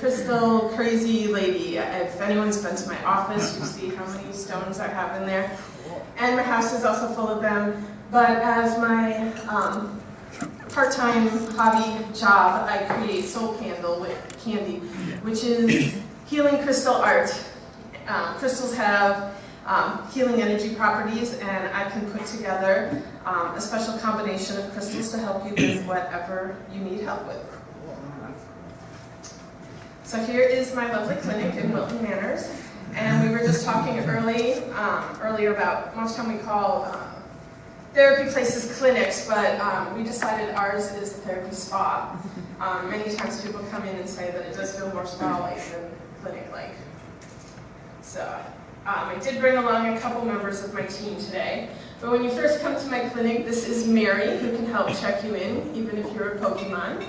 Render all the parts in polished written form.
crystal crazy lady. If anyone's been to my office, you see how many stones I have in there. And my house is also full of them. But as my part-time hobby job, I create soul candy, which is healing crystal art. Crystals have healing energy properties, and I can put together a special combination of crystals to help you with whatever you need help with. So here is my lovely clinic in Wilton Manors, and we were just talking earlier about most time we call therapy places clinics, but we decided ours is a therapy spa. Many times people come in and say that it does feel more spa-like than clinic-like. So I did bring along a couple members of my team today, but when you first come to my clinic, this is Mary, who can help check you in, even if you're a Pokemon.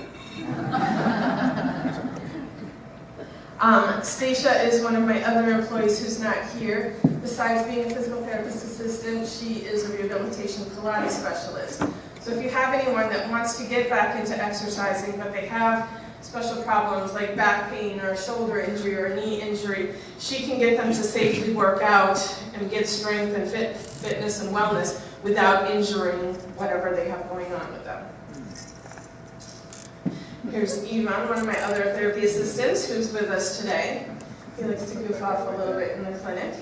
Stacia is one of my other employees who's not here. Besides being a physical therapist assistant, she is a rehabilitation Pilates specialist. So if you have anyone that wants to get back into exercising, but they have special problems like back pain or shoulder injury or knee injury, she can get them to safely work out and get strength and fitness and wellness without injuring whatever they have going on with them. Here's Ivan, one of my other therapy assistants, who's with us today. He likes to goof off a little bit in the clinic.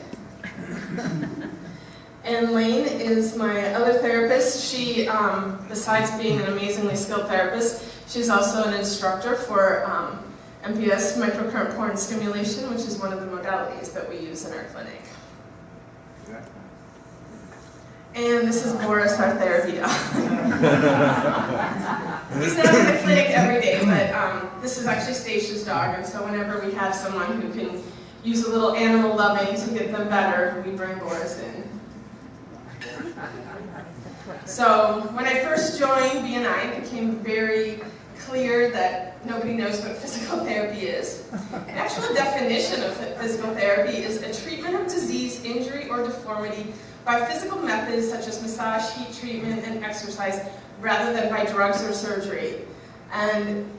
And Lane is my other therapist. She, besides being an amazingly skilled therapist, she's also an instructor for MPS, microcurrent pore stimulation, which is one of the modalities that we use in our clinic. And this is Boris, our therapy dog. He's not in the clinic every day, but this is actually Stacia's dog, and so whenever we have someone who can use a little animal loving to get them better, we bring Boris in. So when I first joined BNI, it became very clear that nobody knows what physical therapy is. The actual definition of physical therapy is a treatment of disease, injury, or deformity by physical methods such as massage, heat treatment, and exercise, rather than by drugs or surgery. And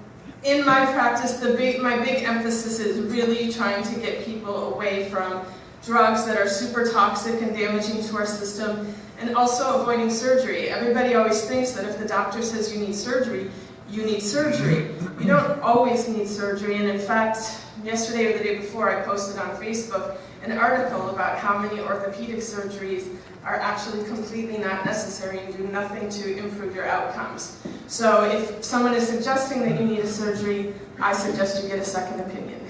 in my practice, my big emphasis is really trying to get people away from drugs that are super toxic and damaging to our system, and also avoiding surgery. Everybody always thinks that if the doctor says you need surgery, you need surgery. You don't always need surgery, and in fact, yesterday or the day before, I posted on Facebook an article about how many orthopedic surgeries are actually completely not necessary and do nothing to improve your outcomes. So if someone is suggesting that you need a surgery, I suggest you get a second opinion.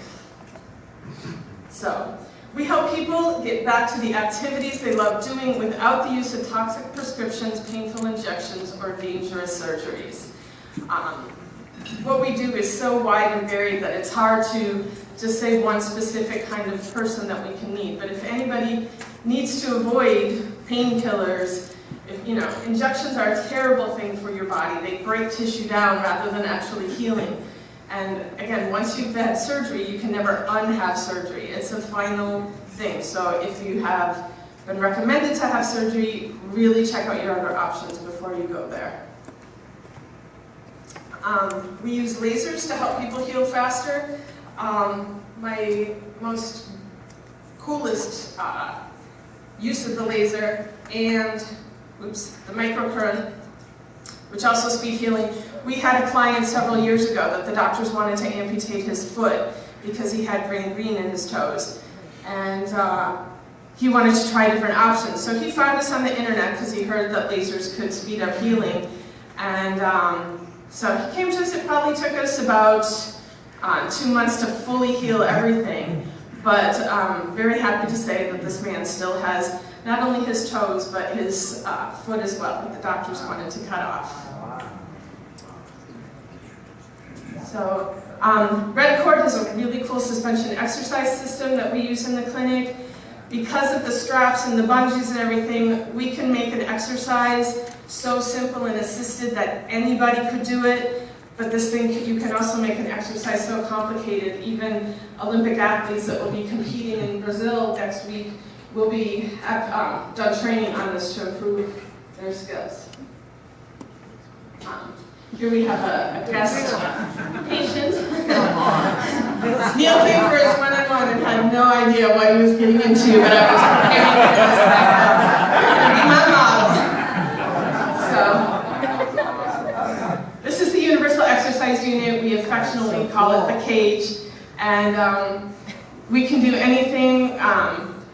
So we help people get back to the activities they love doing without the use of toxic prescriptions, painful injections, or dangerous surgeries. What we do is so wide and varied that it's hard to just say one specific kind of person that we can need. But if anybody needs to avoid painkillers, injections are a terrible thing for your body. They break tissue down rather than actually healing. And again, once you've had surgery, you can never unhave surgery. It's a final thing. So if you have been recommended to have surgery, really check out your other options before you go there. We use lasers to help people heal faster. My most coolest use of the laser and the microcurrent, which also speed healing. We had a client several years ago that the doctors wanted to amputate his foot because he had gangrene in his toes. And he wanted to try different options. So he found us on the internet because he heard that lasers could speed up healing. And so he came to us. It probably took us about 2 months to fully heal everything. But I'm very happy to say that this man still has not only his toes, but his foot as well, that the doctors wanted to cut off. So Red Cord is a really cool suspension exercise system that we use in the clinic. Because of the straps and the bungees and everything, we can make an exercise so simple and assisted that anybody could do it. But this thing, you can also make an exercise so complicated, even Olympic athletes that will be competing in Brazil next week will be done training on this to improve their skills. Here we have a guest patient. Neil came for his one-on-one and had no idea what he was getting into, but I was preparing for this. Be my model. So, this is the universal exercise unit. We affectionately call it the cage, and we can do anything,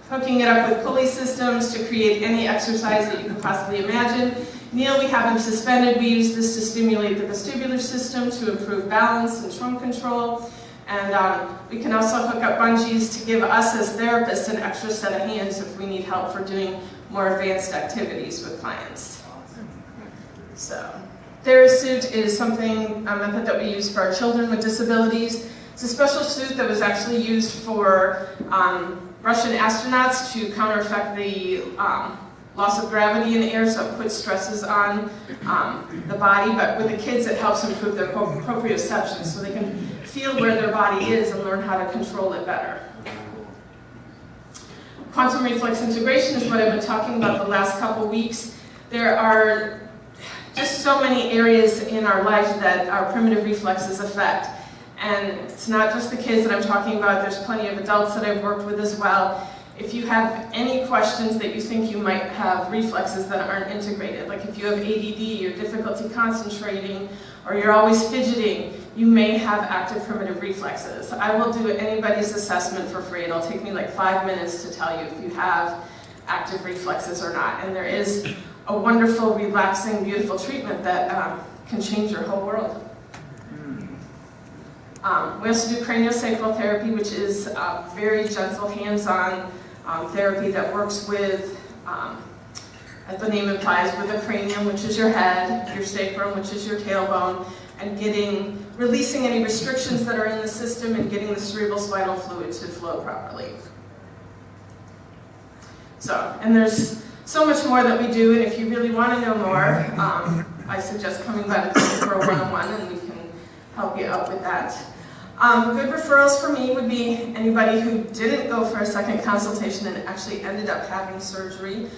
hooking it up with pulley systems to create any exercise that you can possibly imagine. Neil, we have him suspended. We use this to stimulate the vestibular system to improve balance and trunk control. And we can also hook up bungees to give us as therapists an extra set of hands if we need help for doing more advanced activities with clients. So, TheraSuit is something, a method that we use for our children with disabilities. It's a special suit that was actually used for Russian astronauts to counteract the loss of gravity in the air, so it puts stresses on the body, but with the kids it helps improve their proprioception so they can feel where their body is and learn how to control it better. Quantum reflex integration is what I've been talking about the last couple weeks. There are just so many areas in our life that our primitive reflexes affect. And it's not just the kids that I'm talking about, there's plenty of adults that I've worked with as well. If you have any questions that you think you might have reflexes that aren't integrated, like if you have ADD or difficulty concentrating, or you're always fidgeting, you may have active primitive reflexes. I will do anybody's assessment for free. It'll take me like 5 minutes to tell you if you have active reflexes or not. And there is a wonderful, relaxing, beautiful treatment that can change your whole world. We also do craniosacral therapy, which is very gentle, hands-on therapy that works with, as the name implies, with the cranium, which is your head, your sacrum, which is your tailbone, and releasing any restrictions that are in the system and getting the cerebral spinal fluid to flow properly. So, and there's so much more that we do, and if you really want to know more, I suggest coming by the clinic for a one-on-one, and we can help you out with that. Good referrals for me would be anybody who didn't go for a second consultation and actually ended up having surgery.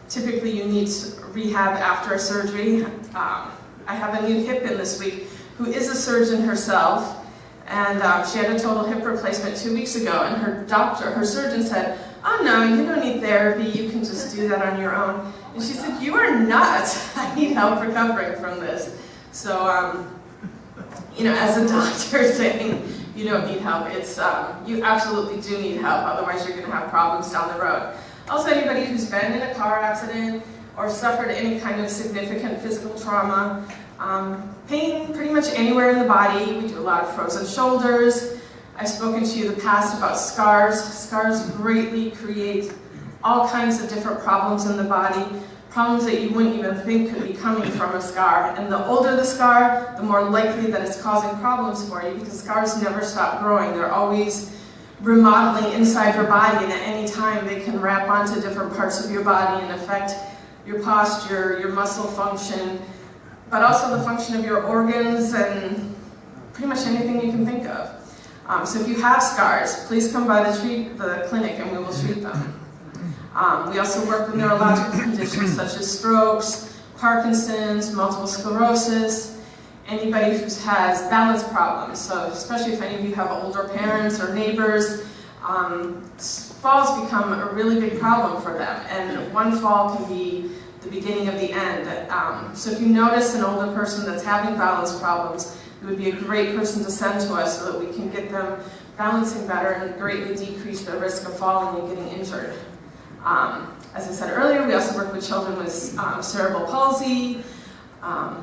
Typically you need rehab after a surgery. I have a new hip in this week who is a surgeon herself, and she had a total hip replacement 2 weeks ago, and her surgeon said, "Oh no, you don't need therapy, you can just do that on your own." And she said, "You are nuts, I need help recovering from this." So, you know, as a doctor saying you don't need help, it's, you absolutely do need help, otherwise you're going to have problems down the road. Also, anybody who's been in a car accident or suffered any kind of significant physical trauma, pain pretty much anywhere in the body. We do a lot of frozen shoulders. I've spoken to you in the past about scars. Scars greatly create all kinds of different problems in the body. Problems that you wouldn't even think could be coming from a scar. And the older the scar, the more likely that it's causing problems for you, because scars never stop growing. They're always remodeling inside your body, and at any time they can wrap onto different parts of your body and affect your posture, your muscle function, but also the function of your organs and pretty much anything you can think of. So if you have scars, please come by the clinic and we will treat them. We also work with neurological conditions such as strokes, Parkinson's, multiple sclerosis, anybody who has balance problems. So especially if any of you have older parents or neighbors, falls become a really big problem for them, and one fall can be the beginning of the end. So if you notice an older person that's having balance problems, it would be a great person to send to us so that we can get them balancing better and greatly decrease their risk of falling and getting injured. As I said earlier, we also work with children with cerebral palsy,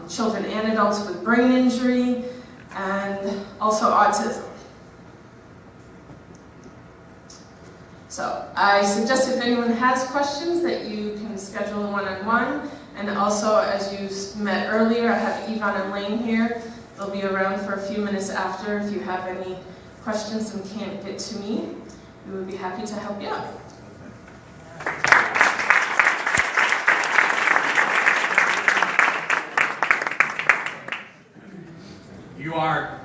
children and adults with brain injury, and also autism. So I suggest if anyone has questions that you can schedule a one-on-one, and also as you met earlier, I have Yvonne and Lane here. They'll be around for a few minutes after. If you have any questions and can't get to me, we would be happy to help you out. You are